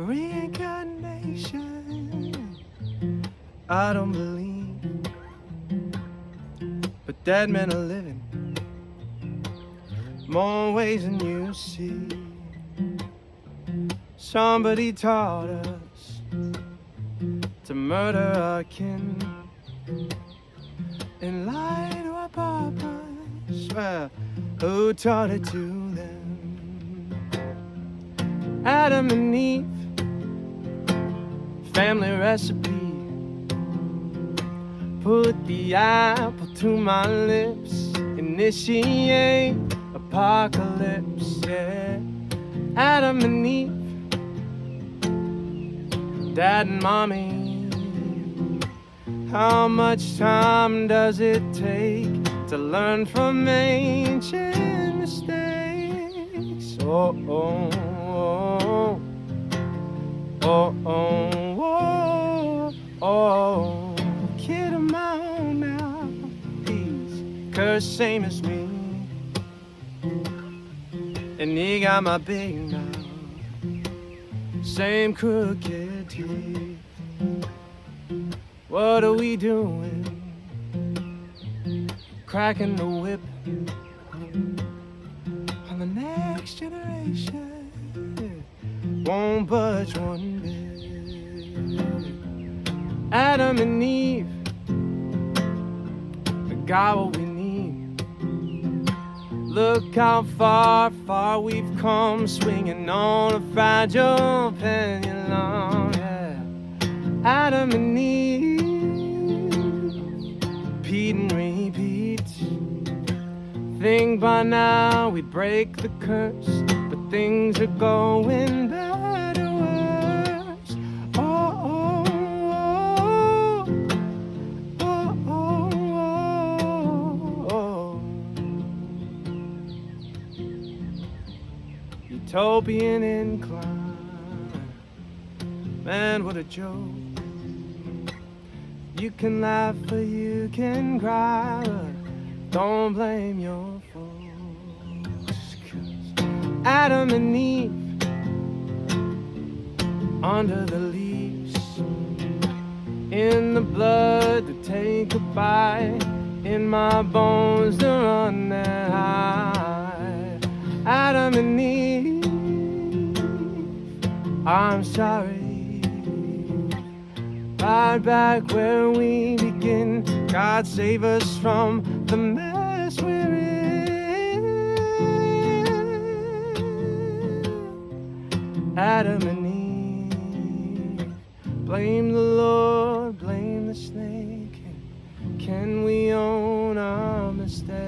Reincarnation, I don't believe, but dead men are living more ways than you see. Somebody taught us to murder our kin and lie to our papas. Well, who taught it to them? Adam and Eve, family recipe. Put the apple to my lips, initiate apocalypse, yeah. Adam and Eve, Dad and Mommy, how much time does it take to learn from ancient mistakes? Oh, oh, oh, oh, oh, oh, oh. Kid of mine now, he's cursed same as me, and he got my big mouth, same crooked teeth. What are we doing? Cracking the whip on the next generation. Won't budge one bit. Adam and Eve got what we need. Look how far, far we've come, swinging on a fragile pendulum, yeah. Adam and Eve, repeat and repeat. Think by now we'd break the curse, but things are going better worse. Oh, oh, oh, oh, oh, oh. Utopian incline, man, what a joke. You can laugh or you can cry, but don't blame your folks. 'Cause Adam and Eve, under the leaves, in the blood to take a bite, in my bones to run that high. Adam and Eve, I'm sorry. Right back where we begin. God save us from the mess we're in. Adam and Eve, blame the Lord, blame the snake. Can we own our mistake?